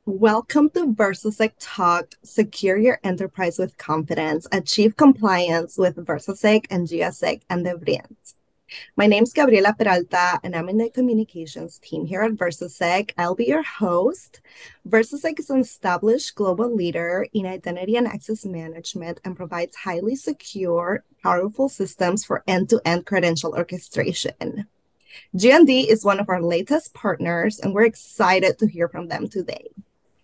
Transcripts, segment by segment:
Welcome to Versasec Talk. Secure your enterprise with confidence. Achieve compliance with Versasec and Giesecke+Devrient. My name is Gabriela Peralta, and I'm in the communications team here at Versasec. I'll be your host. Versasec is an established global leader in identity and access management and provides highly secure, powerful systems for end-to-end credential orchestration. G&D is one of our latest partners, and we're excited to hear from them today.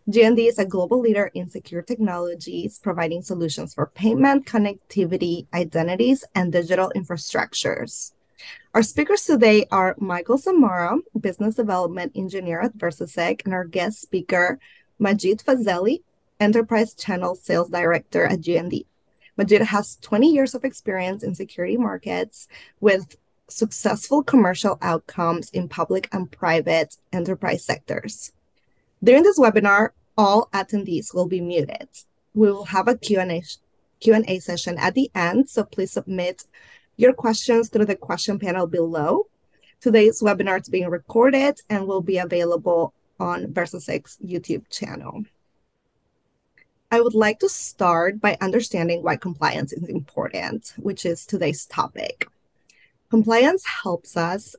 G&D is a global leader in secure technologies, providing solutions for payment, connectivity, identities, and digital infrastructures. Our speakers today are Michael Samara, Business Development Engineer at Versasec, and our guest speaker, Majid Fazeli, Enterprise Channel Sales Director at G&D. Majid has 20 years of experience in security markets with successful commercial outcomes in public and private enterprise sectors. During this webinar, all attendees will be muted. We will have a Q&A session at the end, so please submit your questions through the question panel below. Today's webinar is being recorded and will be available on Versasec's YouTube channel. I would like to start by understanding why compliance is important, which is today's topic. Compliance helps us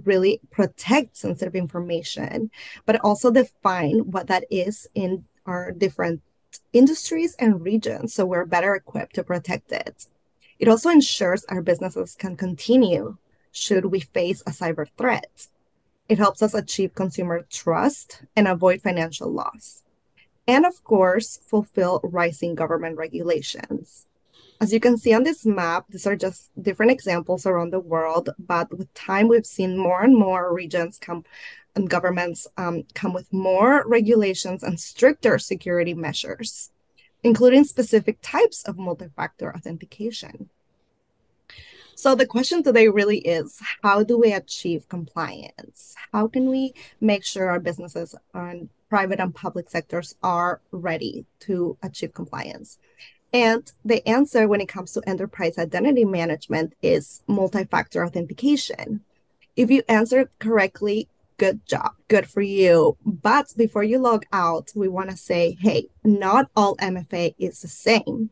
really protect sensitive information, but also define what that is in our different industries and regions, so we're better equipped to protect it. It also ensures our businesses can continue should we face a cyber threat. It helps us achieve consumer trust and avoid financial loss. And of course, fulfill rising government regulations. As you can see on this map, these are just different examples around the world, but with time, we've seen more and more regions come and governments come with more regulations and stricter security measures, including specific types of multi-factor authentication. So the question today really is, how do we achieve compliance? How can we make sure our businesses and private and public sectors are ready to achieve compliance? And the answer when it comes to enterprise identity management is multi-factor authentication. If you answered correctly, good job, good for you. But before you log out, we want to say, hey, not all MFA is the same.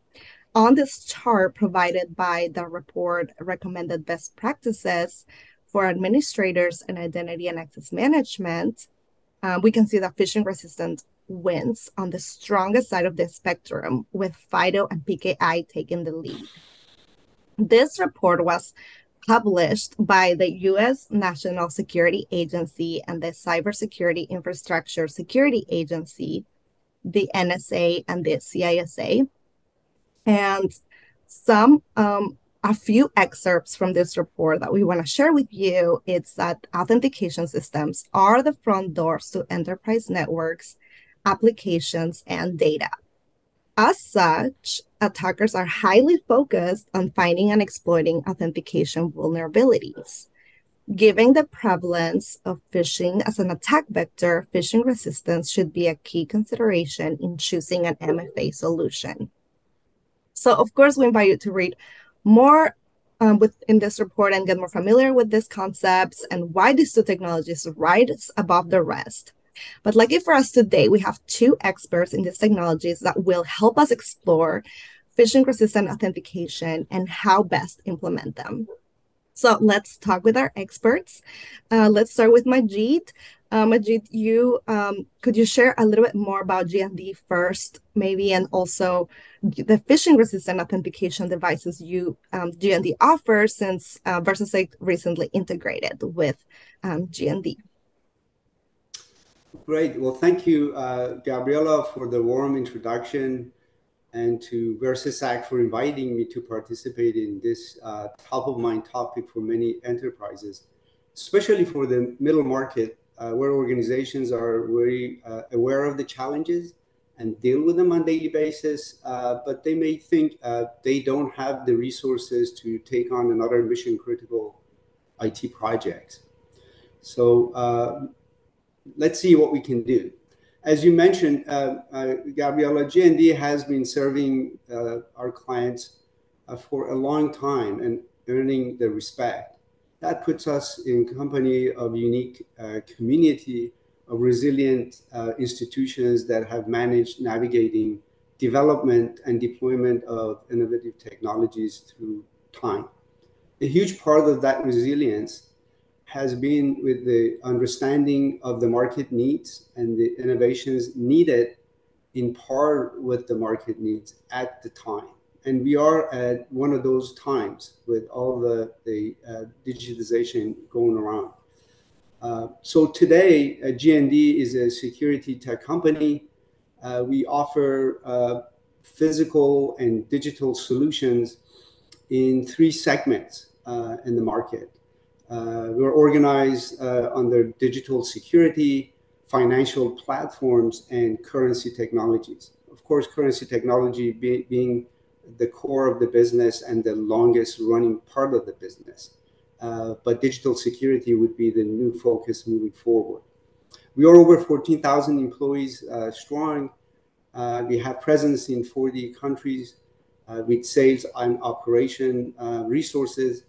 On this chart provided by the report Recommended Best Practices for Administrators in Identity and Access Management, we can see that phishing-resistant wins on the strongest side of the spectrum, with FIDO and PKI taking the lead. This report was published by the U.S. National Security Agency and the Cybersecurity Infrastructure Security Agency, the NSA and the CISA. And a few excerpts from this report that we want to share with you. It's that authentication systems are the front doors to enterprise networks, applications, and data. As such, attackers are highly focused on finding and exploiting authentication vulnerabilities. Given the prevalence of phishing as an attack vector, phishing resistance should be a key consideration in choosing an MFA solution. So, of course, we invite you to read more in this report and get more familiar with these concepts and why these two technologies rise above the rest. But lucky for us today, we have two experts in these technologies that will help us explore phishing-resistant authentication and how best implement them. So let's talk with our experts. Let's start with Majid. Majid, could you share a little bit more about G&D first, maybe, and also the phishing-resistant authentication devices G&D offers, since Versasec recently integrated with G&D? Great. Well, thank you, Gabriela, for the warm introduction, and to Versasec for inviting me to participate in this top-of-mind topic for many enterprises, especially for the middle market, where organizations are very aware of the challenges and deal with them on a daily basis, but they may think they don't have the resources to take on another mission-critical IT project. So let's see what we can do. As you mentioned, Gabriela, G&D has been serving our clients for a long time and earning the respect. That puts us in company of unique community of resilient institutions that have managed navigating development and deployment of innovative technologies through time. A huge part of that resilience has been with the understanding of the market needs and the innovations needed in par with the market needs at the time. And we are at one of those times with all the digitization going around. So today, GND is a security tech company. We offer physical and digital solutions in 3 segments in the market. We're organized under digital security, financial platforms, and currency technologies. Of course, currency technology being the core of the business and the longest running part of the business. But digital security would be the new focus moving forward. We are over 14,000 employees strong. We have presence in 40 countries with sales and operation resources.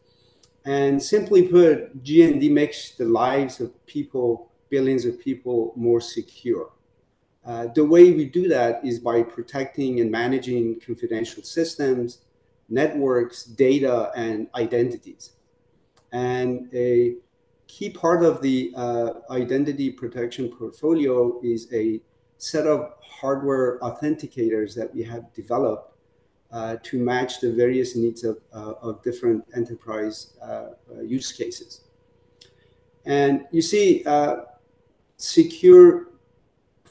And simply put, GND makes the lives of people, billions of people, more secure. The way we do that is by protecting and managing confidential systems, networks, data, and identities. And a key part of the identity protection portfolio is a set of hardware authenticators that we have developed to match the various needs of different enterprise use cases. And you see,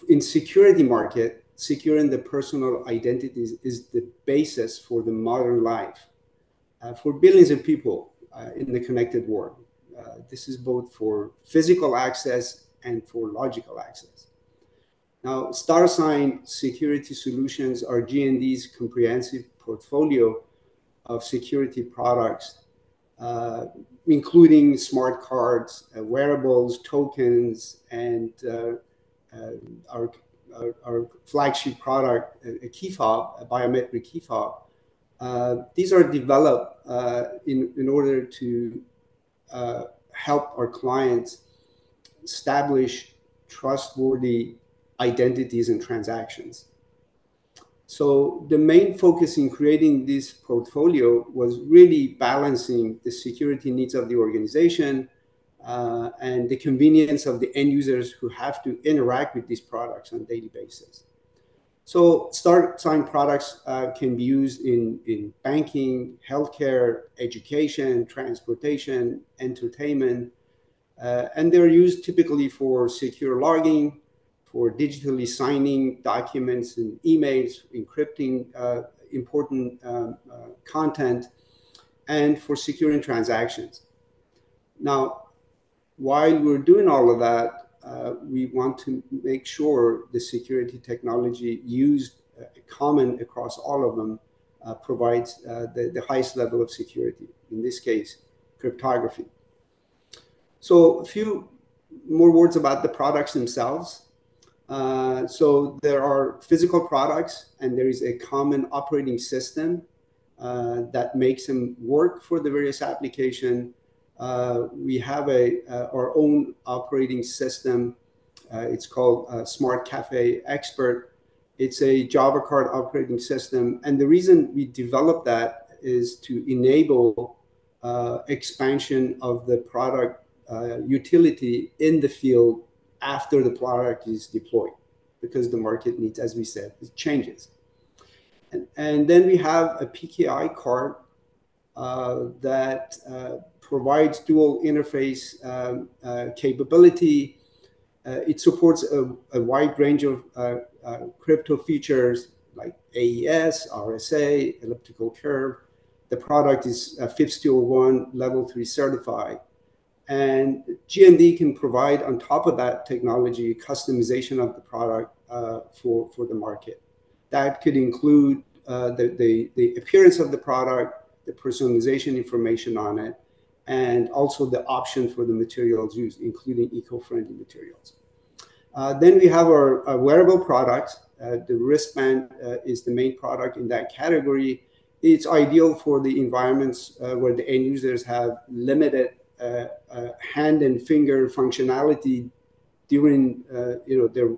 in security market, securing the personal identities is the basis for the modern life for billions of people in the connected world. This is both for physical access and for logical access. Now, StarSign Security Solutions are GND's comprehensive portfolio of security products, including smart cards, wearables, tokens, and our flagship product, a key fob, a biometric key fob. These are developed in order to help our clients establish trustworthy identities and transactions. So the main focus in creating this portfolio was really balancing the security needs of the organization and the convenience of the end users who have to interact with these products on a daily basis. So StarSign products can be used in banking, healthcare, education, transportation, entertainment, and they're used typically for secure logging, for digitally signing documents and emails, encrypting important content, and for securing transactions. Now, while we're doing all of that, we want to make sure the security technology used common across all of them provides the highest level of security, in this case, cryptography. So a few more words about the products themselves. So there are physical products, and there is a common operating system that makes them work for the various applications. We have our own operating system. It's called Smart Cafe Expert. It's a Java card operating system. And the reason we developed that is to enable expansion of the product utility in the field after the product is deployed, because the market needs, as we said, it changes. And then we have a PKI card that provides dual interface capability. It supports a wide range of crypto features like AES, RSA, elliptical curve. The product is FIPS 201 level 3 certified. And GND can provide on top of that technology customization of the product for the market. That could include the appearance of the product, the personalization information on it, and also the option for the materials used, including eco-friendly materials. Then we have our wearable products. The wristband is the main product in that category. It's ideal for the environments where the end users have limited hand and finger functionality during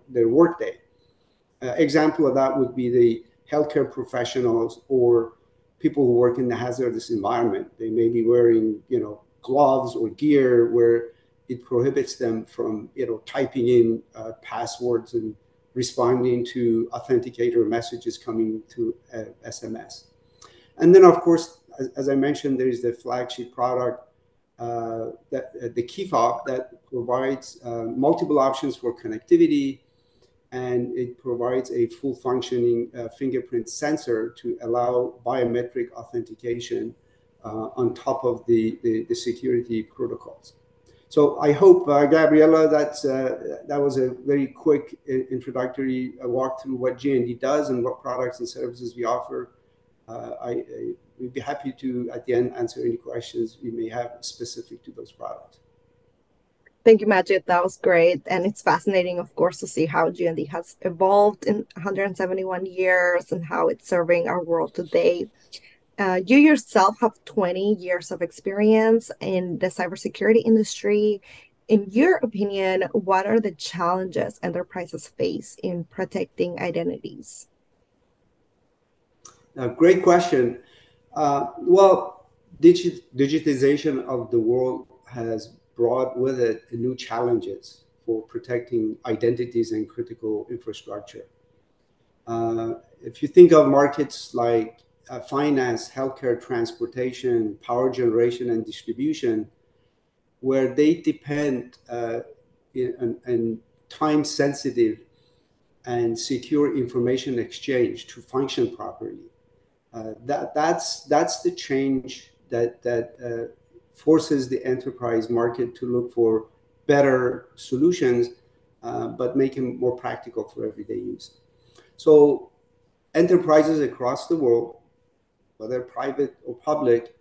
their workday. Example of that would be the healthcare professionals or people who work in the hazardous environment. They may be wearing gloves or gear where it prohibits them from typing in passwords and responding to authenticator messages coming through SMS. And then, of course, as I mentioned, there is the flagship product, the key fob, that provides multiple options for connectivity, and it provides a full functioning fingerprint sensor to allow biometric authentication on top of the security protocols. So I hope, Gabriela, that was a very quick introductory walk through what G&D does and what products and services we offer. We'd be happy to, at the end, answer any questions we may have specific to those products. Thank you, Majid. That was great. And it's fascinating, of course, to see how G&D has evolved in 171 years and how it's serving our world today. You yourself have 20 years of experience in the cybersecurity industry. In your opinion, what are the challenges enterprises face in protecting identities? Great question. Well, digitization of the world has brought with it new challenges for protecting identities and critical infrastructure. If you think of markets like finance, healthcare, transportation, power generation, and distribution, where they depend on time-sensitive and secure information exchange to function properly, that's the change that forces the enterprise market to look for better solutions, but make them more practical for everyday use. So enterprises across the world, whether private or public,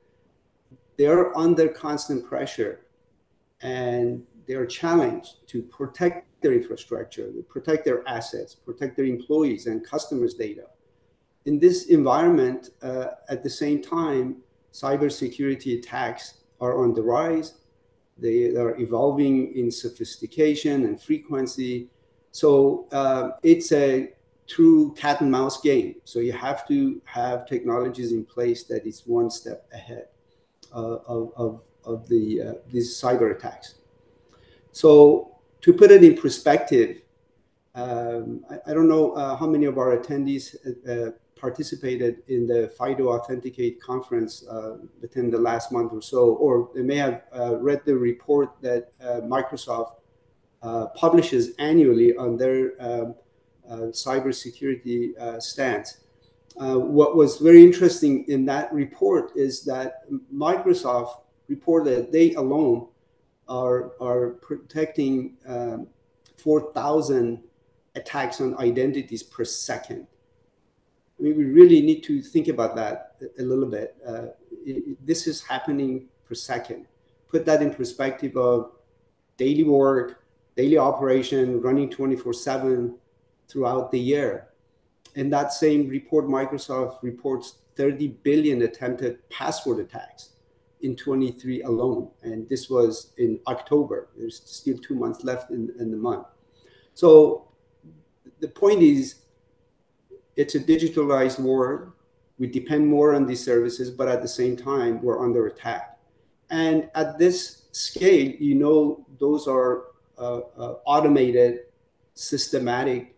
they are under constant pressure, and they are challenged to protect their infrastructure, protect their assets, protect their employees and customers' data. In this environment, at the same time, cybersecurity attacks are on the rise. They are evolving in sophistication and frequency. So it's a true cat and mouse game. So you have to have technologies in place that is one step ahead of these cyber attacks. So to put it in perspective, I don't know how many of our attendees participated in the FIDO Authenticate conference within the last month or so, or they may have read the report that Microsoft publishes annually on their cybersecurity stance. What was very interesting in that report is that Microsoft reported they alone are protecting 4,000 attacks on identities per second. I mean, we really need to think about that a little bit. This is happening per second. Put that in perspective of daily work, daily operation, running 24/7 throughout the year. In that same report, Microsoft reports 30 billion attempted password attacks in 23 alone. And this was in October. There's still 2 months left in the month. So the point is, it's a digitalized world. We depend more on these services, but at the same time, we're under attack. And at this scale, those are automated, systematic,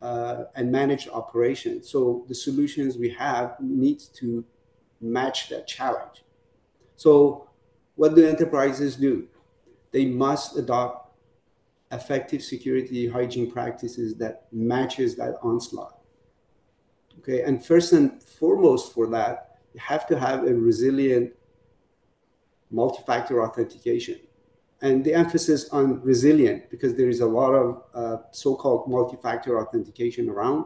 and managed operations. So the solutions we have need to match that challenge. So what do enterprises do? They must adopt effective security hygiene practices that matches that onslaught. Okay, and first and foremost for that, you have to have a resilient multi-factor authentication. And the emphasis on resilient, because there is a lot of so-called multi-factor authentication around,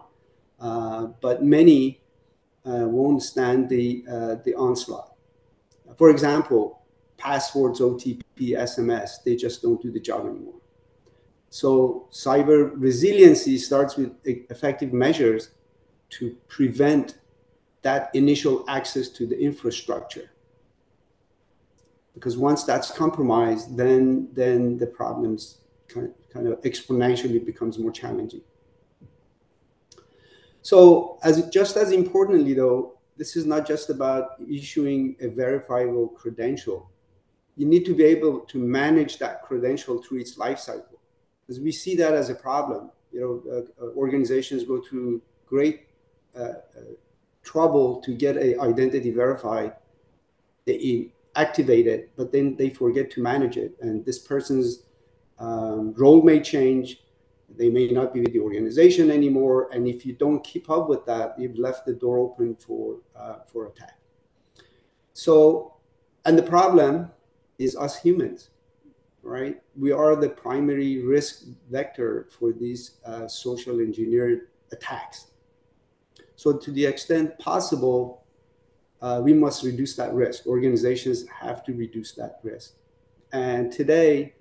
but many won't stand the onslaught. For example, passwords, OTP, SMS, they just don't do the job anymore. So cyber resiliency starts with effective measures to prevent that initial access to the infrastructure. Because once that's compromised, then the problems kind kind of exponentially becomes more challenging. So just as importantly, though, this is not just about issuing a verifiable credential. You need to be able to manage that credential through its life cycle, because we see that as a problem. Organizations go through great trouble to get an identity verified. They activate it, but then they forget to manage it, and this person's role may change. They may not be with the organization anymore, and if you don't keep up with that, you've left the door open for attack. So, and the problem is us humans, right? We are the primary risk vector for these social engineered attacks. So to the extent possible, we must reduce that risk. Organizations have to reduce that risk. And today,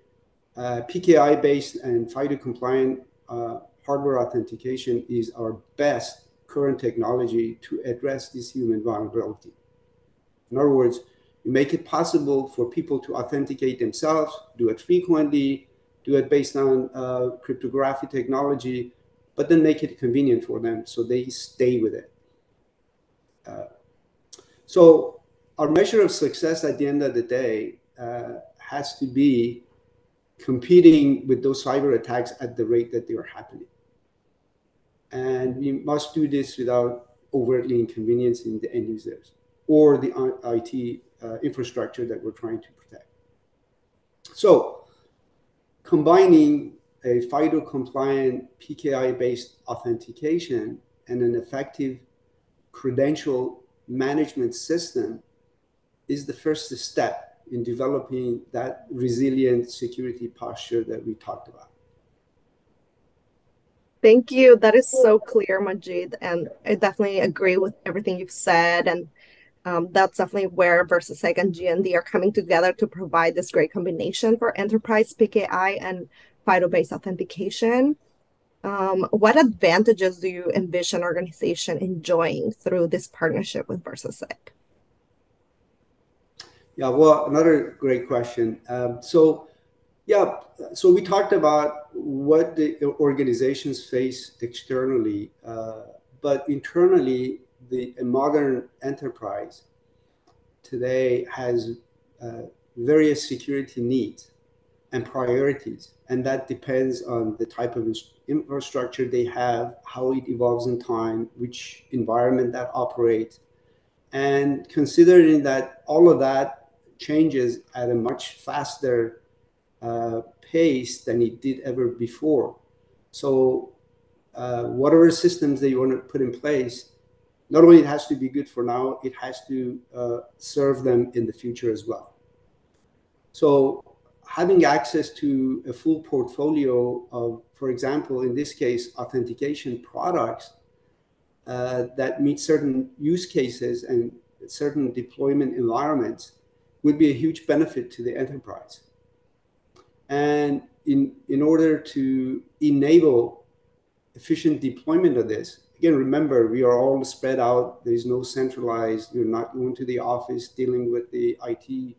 PKI-based and FIDO-compliant hardware authentication is our best current technology to address this human vulnerability. In other words, you make it possible for people to authenticate themselves, do it frequently, do it based on cryptographic technology, but then make it convenient for them so they stay with it. So our measure of success at the end of the day has to be competing with those cyber attacks at the rate that they are happening. And we must do this without overtly inconveniencing the end users or the IT infrastructure that we're trying to protect. So combining a FIDO-compliant PKI-based authentication and an effective credential management system is the first step in developing that resilient security posture that we talked about. Thank you. That is so clear, Majid, and I definitely agree with everything you've said. And that's definitely where Versasec and GND are coming together to provide this great combination for enterprise PKI and FIDO-based authentication. What advantages do you envision organization enjoying through this partnership with Versasec? Yeah, well, another great question. So we talked about what the organizations face externally, but internally, a modern enterprise today has various security needs and priorities, and that depends on the type of infrastructure they have, how it evolves in time, which environment that operates, and considering that all of that changes at a much faster pace than it did ever before. So whatever systems that you want to put in place, not only it has to be good for now, it has to serve them in the future as well. So having access to a full portfolio of, for example, in this case, authentication products that meet certain use cases and certain deployment environments would be a huge benefit to the enterprise. And in order to enable efficient deployment of this, again, remember, we are all spread out. There's no centralized. You're not going to the office dealing with the IT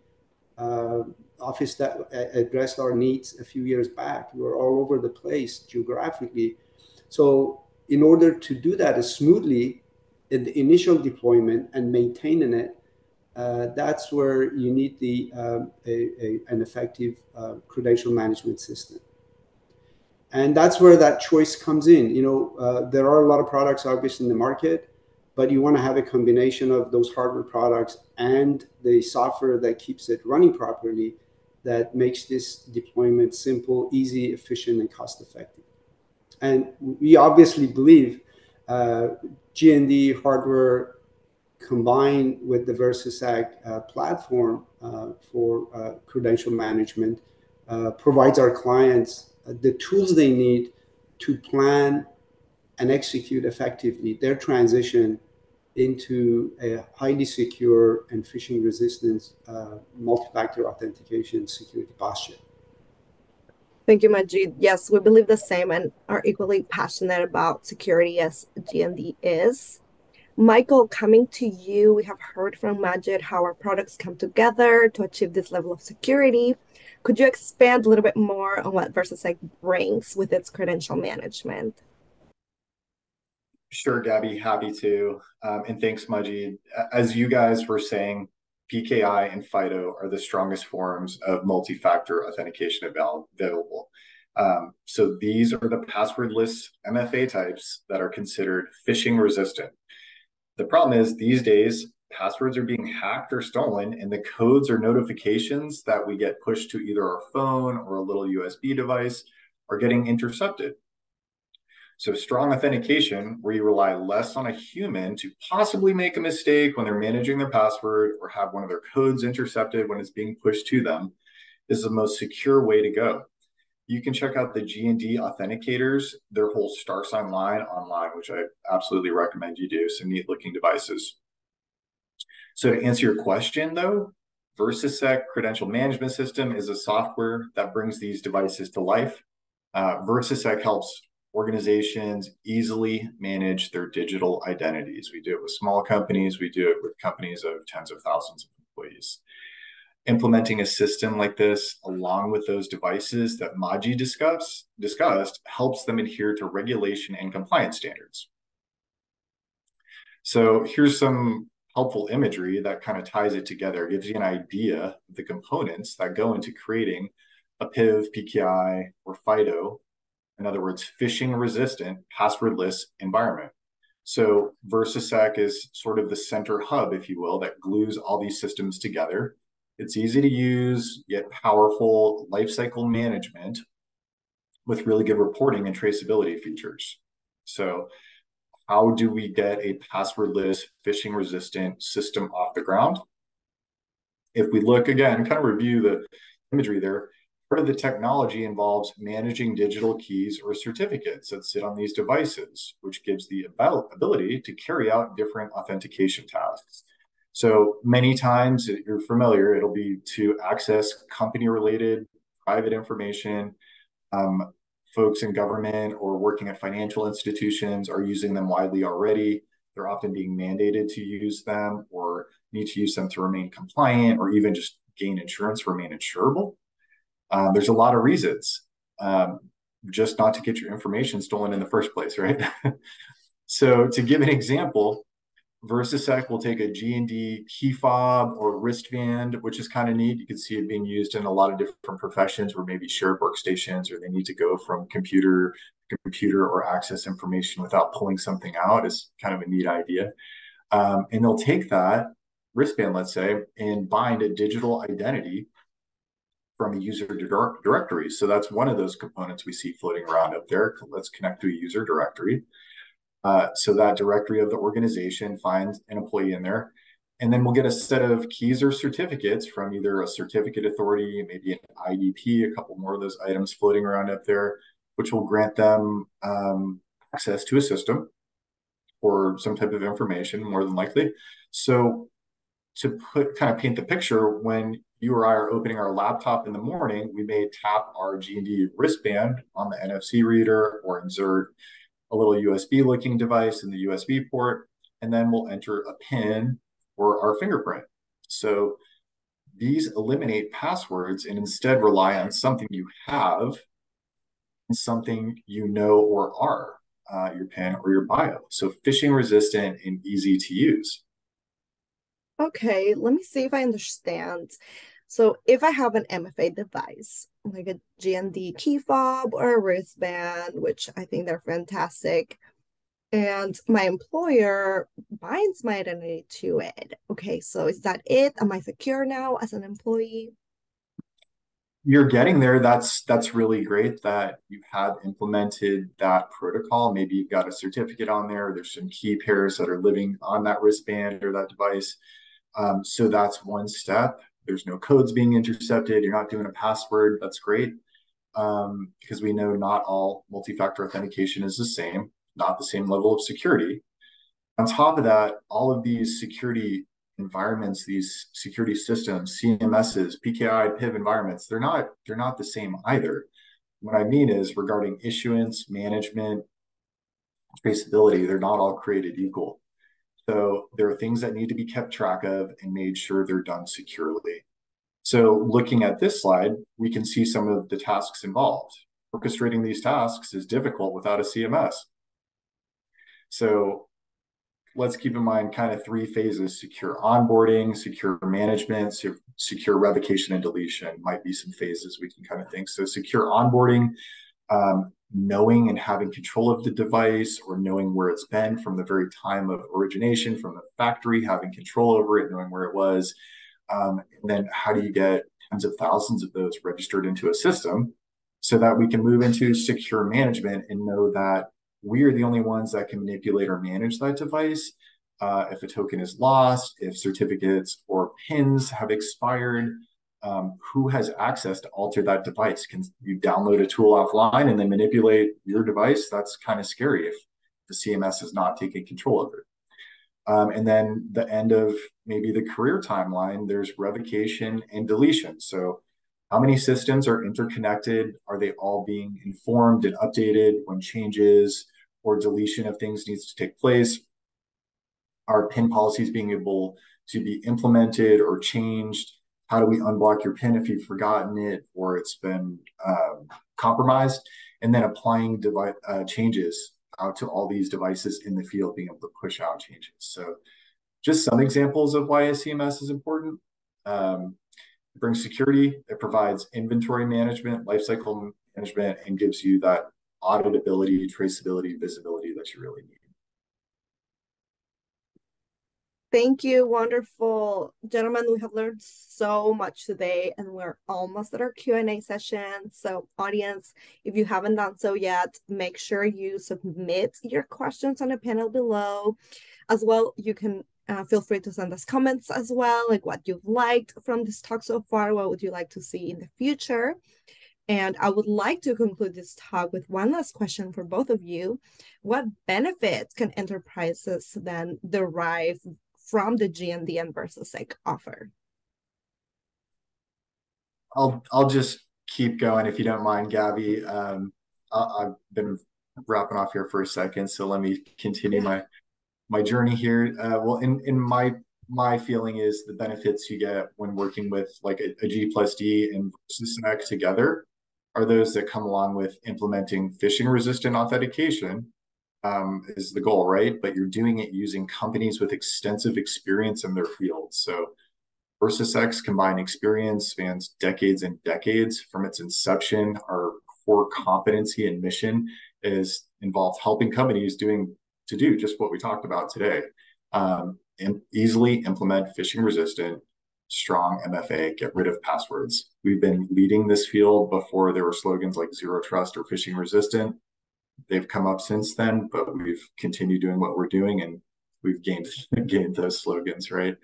office that addressed our needs a few years back. We're all over the place geographically. So in order to do that smoothly in the initial deployment and maintaining it, that's where you need an effective credential management system. And that's where that choice comes in. There are a lot of products obviously in the market, but you want to have a combination of those hardware products and the software that keeps it running properly, that makes this deployment simple, easy, efficient, and cost-effective. And we obviously believe GND hardware combined with the Versasec platform for credential management provides our clients the tools they need to plan and execute effectively their transition into a highly secure and phishing resistant multi-factor authentication security posture. Thank you, Majid. Yes, we believe the same and are equally passionate about security as GND is. Michael, coming to you, we have heard from Majid how our products come together to achieve this level of security. Could you expand a little bit more on what Versasec brings with its credential management? Sure, Gabby, happy to. And thanks, Mudgy. As you guys were saying, PKI and FIDO are the strongest forms of multi-factor authentication available. So these are the passwordless MFA types that are considered phishing resistant. The problem is these days, passwords are being hacked or stolen, and the codes or notifications that we get pushed to either our phone or a little USB device are getting intercepted. So strong authentication, where you rely less on a human to possibly make a mistake when they're managing their password or have one of their codes intercepted when it's being pushed to them, is the most secure way to go. You can check out the G&D authenticators, their whole star sign line online, which I absolutely recommend you do. Some neat looking devices. So to answer your question though, Versasec Credential Management System is a software that brings these devices to life. Versasec helps organizations easily manage their digital identities. We do it with small companies. We do it with companies of tens of thousands of employees. Implementing a system like this, along with those devices that Maji discussed, helps them adhere to regulation and compliance standards. So here's some helpful imagery that kind of ties it together, gives you an idea of the components that go into creating a PIV, PKI, or FIDO, in other words, phishing resistant, passwordless environment. So Versasec is sort of the center hub, if you will, that glues all these systems together. It's easy to use, yet powerful lifecycle management with really good reporting and traceability features. So how do we get a passwordless, phishing resistant system off the ground? If we look again, kind of review the imagery there, part of the technology involves managing digital keys or certificates that sit on these devices, which gives the ability to carry out different authentication tasks. So many times, you're familiar, it'll be to access company-related private information. Folks in government or working at financial institutions are using them widely already. They're often being mandated to use them or need to use them to remain compliant or even just gain insurance, remain insurable. There's a lot of reasons, just not to get your information stolen in the first place, right? So to give an example, Versasec will take a G&D key fob or wristband, which is kind of neat. You can see it being used in a lot of different professions where maybe shared workstations or they need to go from computer to computer or access information without pulling something out. Is kind of a neat idea. And they'll take that wristband, let's say, and bind a digital identity from a user directory. So that's one of those components we see floating around up there. Let's connect to a user directory. So that directory of the organization finds an employee in there. And then we'll get a set of keys or certificates from either a certificate authority, maybe an IDP, a couple more of those items floating around up there, which will grant them access to a system or some type of information, more than likely. So to kind of paint the picture, when you or I are opening our laptop in the morning, we may tap our G&D wristband on the NFC reader or insert a little USB looking device in the USB port, and then we'll enter a PIN or our fingerprint. So these eliminate passwords and instead rely on something you have and something you know or are, your PIN or your bio. So phishing resistant and easy to use. Okay, let me see if I understand. So if I have an MFA device, like a GND key fob or a wristband, which I think they're fantastic, and my employer binds my identity to it. Okay, so is that it? Am I secure now as an employee? You're getting there. That's really great that you have implemented that protocol. Maybe you've got a certificate on there. There's some key pairs that are living on that wristband or that device. So that's one step. There's no codes being intercepted. You're not doing a password. That's great. Because we know not all multi-factor authentication is the same, not the same level of security. On top of that, all of these security environments, these security systems, CMSs, PKI, PIV environments, they're not the same either. What I mean is regarding issuance, management, traceability, they're not all created equal. So there are things that need to be kept track of and made sure they're done securely. So looking at this slide, we can see some of the tasks involved. Orchestrating these tasks is difficult without a CMS. So let's keep in mind kind of three phases: secure onboarding, secure management, secure revocation and deletion might be some phases we can kind of think. So secure onboarding, knowing and having control of the device, or knowing where it's been from the very time of origination from the factory, having control over it, knowing where it was. And then how do you get tens of thousands of those registered into a system so that we can move into secure management and know that we are the only ones that can manipulate or manage that device. If a token is lost, if certificates or pins have expired, who has access to alter that device? Can you download a tool offline and then manipulate your device? That's kind of scary if the CMS is not taking control of it. And then the end of maybe the career timeline, there's revocation and deletion. So how many systems are interconnected? Are they all being informed and updated when changes or deletion of things needs to take place? Are PIN policies being able to be implemented or changed? How do we unblock your PIN if you've forgotten it or it's been compromised? And then applying changes out to all these devices in the field, being able to push out changes. So just some examples of why a CMS is important. It brings security, it provides inventory management, lifecycle management, and gives you that auditability, traceability, visibility that you really need. Thank you. Wonderful. Gentlemen, we have learned so much today, and we're almost at our Q&A session. So audience, if you haven't done so yet, make sure you submit your questions on the panel below. As well, you can feel free to send us comments as well, like what you've liked from this talk so far, what would you like to see in the future. And I would like to conclude this talk with one last question for both of you. What benefits can enterprises then derive from the GND and Versasec offer? I'll just keep going if you don't mind, Gabby. I've been wrapping off here for a second, so let me continue my journey here. Well, in my feeling is the benefits you get when working with like a G+D and Versasec together are those that come along with implementing phishing-resistant authentication. Is the goal, right? But you're doing it using companies with extensive experience in their field. So Versasec's combined experience spans decades and decades. From its inception, our core competency and mission is involved helping companies do just what we talked about today. And easily implement phishing resistant, strong MFA, get rid of passwords. We've been leading this field before there were slogans like zero trust or phishing resistant. They've come up since then, but we've continued doing what we're doing, and we've gained those slogans, right?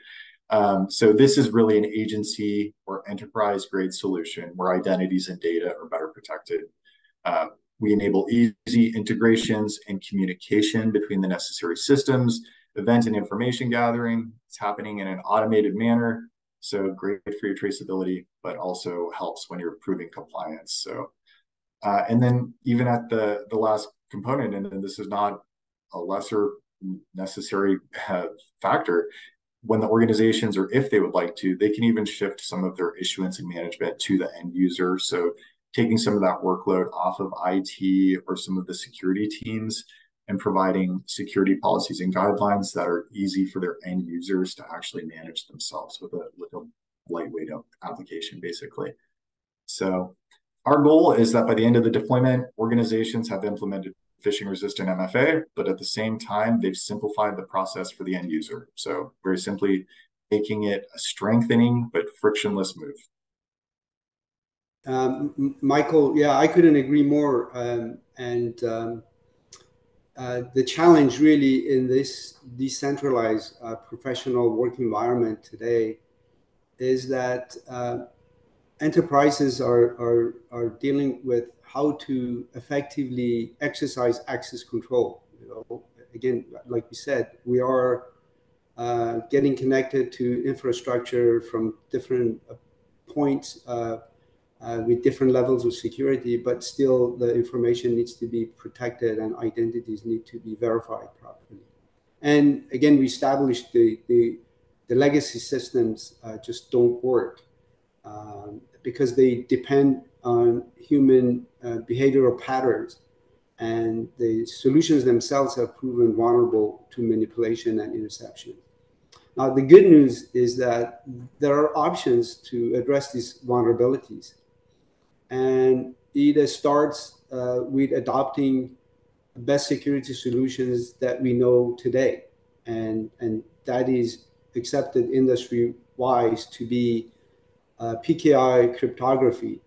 So this is really an agency or enterprise grade solution where identities and data are better protected. We enable easy integrations and communication between the necessary systems, event and information gathering. It's happening in an automated manner. So great for your traceability, but also helps when you're proving compliance. So and then even at the last component, and this is not a lesser necessary factor, when the organizations, or if they would like to, they can even shift some of their issuance and management to the end user. So taking some of that workload off of IT or some of the security teams and providing security policies and guidelines that are easy for their end users to actually manage themselves with a lightweight application, basically. So our goal is that by the end of the deployment, organizations have implemented phishing-resistant MFA, but at the same time, they've simplified the process for the end user. So very simply, making it a strengthening but frictionless move. Michael, yeah, I couldn't agree more. The challenge really in this decentralized professional work environment today is that enterprises are dealing with how to effectively exercise access control. Again, like we said, we are getting connected to infrastructure from different points with different levels of security, but still the information needs to be protected and identities need to be verified properly. And again, we established the legacy systems just don't work. because they depend on human behavioral patterns, and the solutions themselves have proven vulnerable to manipulation and interception. Now, the good news is that there are options to address these vulnerabilities, and it starts with adopting best security solutions that we know today, and that is accepted industry-wise to be PKI cryptography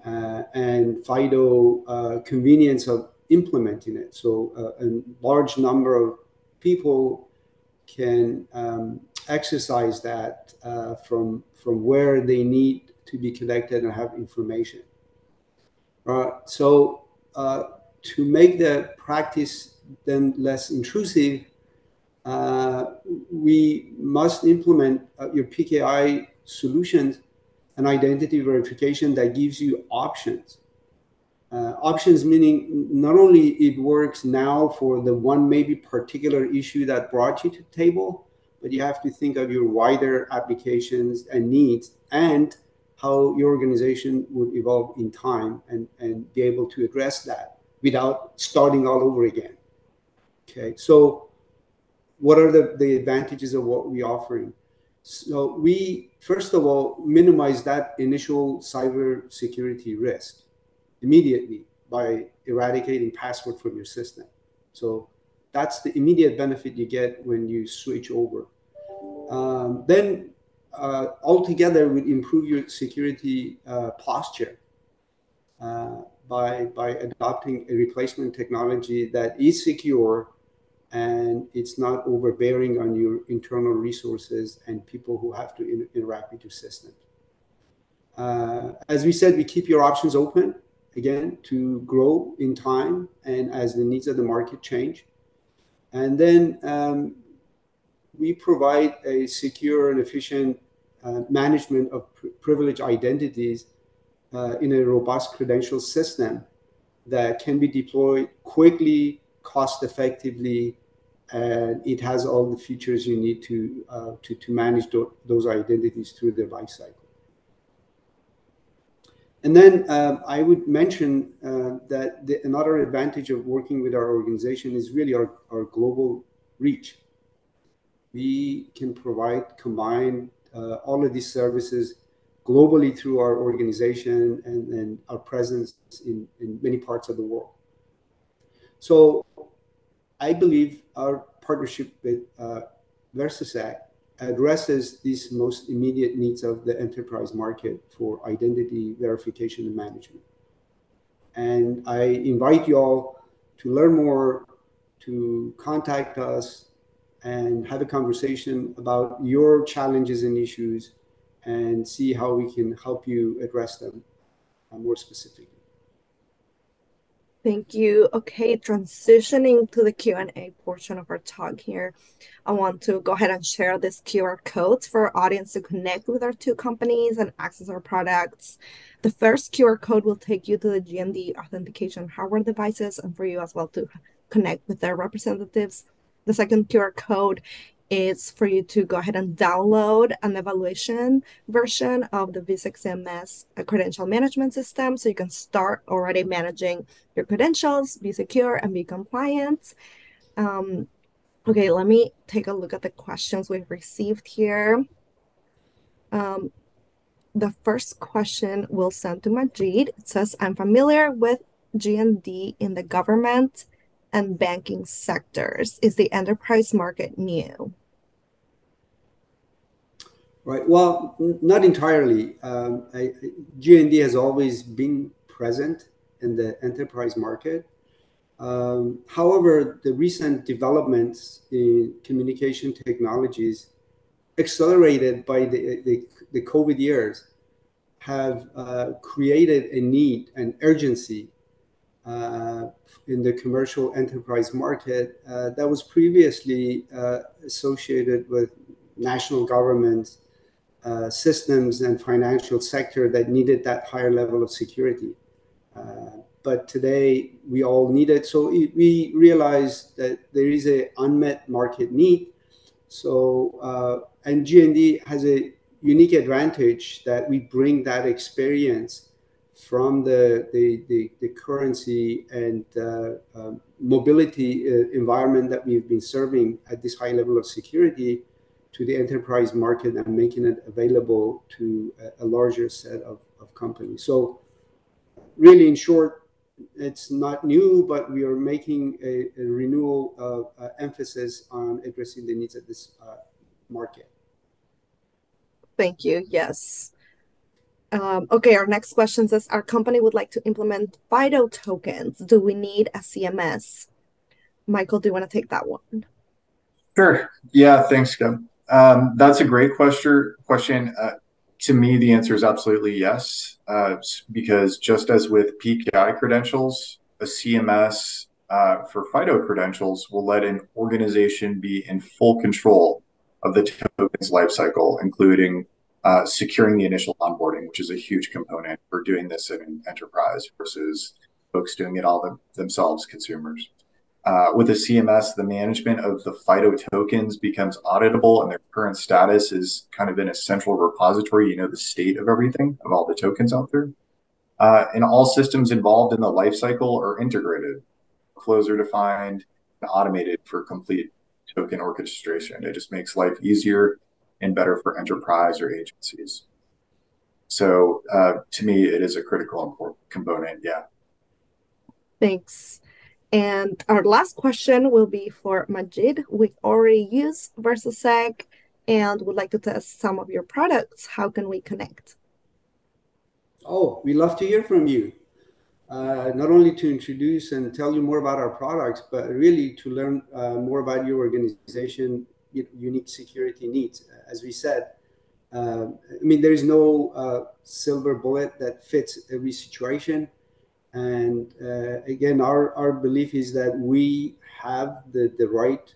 and FIDO convenience of implementing it. So a large number of people can exercise that from where they need to be connected and have information. So to make the practice then less intrusive, we must implement your PKI solutions and identity verification that gives you options. Options meaning not only it works now for the one maybe particular issue that brought you to the table, but you have to think of your wider applications and needs and how your organization would evolve in time and be able to address that without starting all over again. Okay, so what are the advantages of what we're offering? So we, first of all, minimize that initial cyber security risk immediately by eradicating password from your system. So that's the immediate benefit you get when you switch over. Then altogether, we improve your security posture by adopting a replacement technology that is secure and it's not overbearing on your internal resources and people who have to interact with your system. As we said, we keep your options open, again, to grow in time and as the needs of the market change. And then we provide a secure and efficient management of privileged identities in a robust credential system that can be deployed quickly, cost effectively, and it has all the features you need to manage those identities through the life cycle. And then I would mention that another advantage of working with our organization is really our global reach. We can provide combined all of these services globally through our organization and our presence in many parts of the world. So I believe our partnership with Versasec addresses these most immediate needs of the enterprise market for identity verification and management. And I invite you all to learn more, to contact us and have a conversation about your challenges and issues and see how we can help you address them more specifically. Thank you. Okay, transitioning to the Q&A portion of our talk here, I want to go ahead and share this QR code for our audience to connect with our two companies and access our products. The first QR code will take you to the GND authentication hardware devices and for you as well to connect with their representatives. The second QR code is for you to go ahead and download an evaluation version of the Giesecke+Devrient credential management system so you can start already managing your credentials, be secure, and be compliant. Okay, let me take a look at the questions we've received here. The first question we'll send to Majid. It says, I'm familiar with GND in the government and banking sectors. Is the enterprise market new? Right. Well, not entirely. GND has always been present in the enterprise market. However, the recent developments in communication technologies, accelerated by the COVID years, have created a need and urgency in the commercial enterprise market that was previously associated with national governments, systems and financial sector that needed that higher level of security. But today we all need it. So we realize that there is an unmet market need. So, and GND has a unique advantage that we bring that experience from the currency and mobility environment that we've been serving at this high level of security to the enterprise market and making it available to a larger set of companies. So really, in short, it's not new, but we are making a renewal emphasis on addressing the needs of this market. Thank you. Yes. Okay, our next question says, our company would like to implement FIDO tokens. Do we need a CMS? Michael, do you want to take that one? Sure. Yeah, thanks, Gab. That's a great question. To me, the answer is absolutely yes, because just as with PKI credentials, a CMS for FIDO credentials will let an organization be in full control of the token's lifecycle, including securing the initial onboarding, which is a huge component for doing this in an enterprise versus folks doing it all themselves, consumers. With a CMS, the management of the FIDO tokens becomes auditable, and their current status is kind of in a central repository. You know the state of everything, of all the tokens out there. And all systems involved in the lifecycle are integrated. Flows are defined and automated for complete token orchestration. It just makes life easier and better for enterprise or agencies. So to me, it is a critical important component. Yeah. Thanks. And our last question will be for Majid. We already use Versasec and would like to test some of your products. How can we connect? Oh, we love to hear from you. Not only to introduce and tell you more about our products, but really to learn more about your organization, unique security needs. As we said, I mean, there is no silver bullet that fits every situation. And again, our belief is that we have the right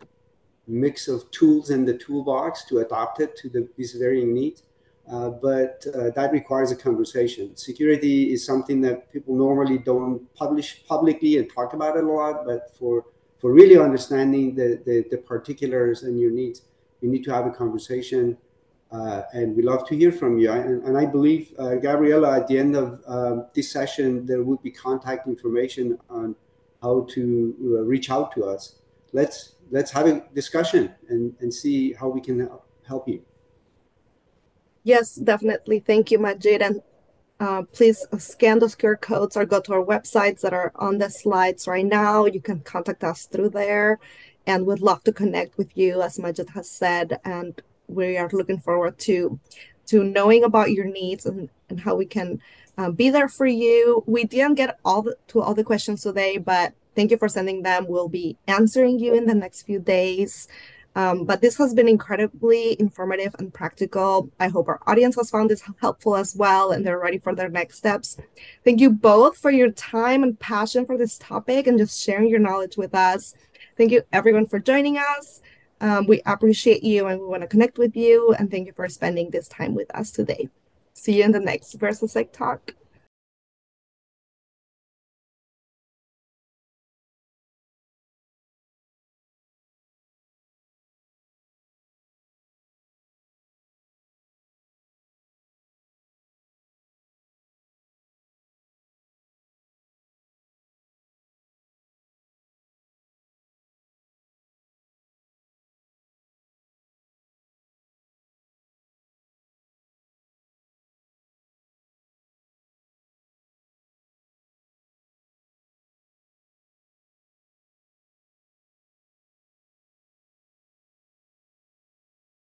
mix of tools in the toolbox to adapt it to these varying needs. But that requires a conversation. Security is something that people normally don't publish publicly and talk about it a lot. But for really understanding the particulars and your needs, you need to have a conversation. And we love to hear from you. And I believe, Gabriela, at the end of this session, there will be contact information on how to reach out to us. Let's have a discussion and see how we can help you. Yes, definitely. Thank you, Majid. And please scan those QR codes or go to our websites that are on the slides right now. You can contact us through there, and we'd love to connect with you, as Majid has said. And we are looking forward to knowing about your needs and how we can be there for you. We didn't get to all the questions today, but thank you for sending them. We'll be answering you in the next few days. But this has been incredibly informative and practical. I hope our audience has found this helpful as well, and they're ready for their next steps. Thank you both for your time and passion for this topic and just sharing your knowledge with us. Thank you, everyone, for joining us. We appreciate you and we want to connect with you. And thank you for spending this time with us today. See you in the next Versasec Talk.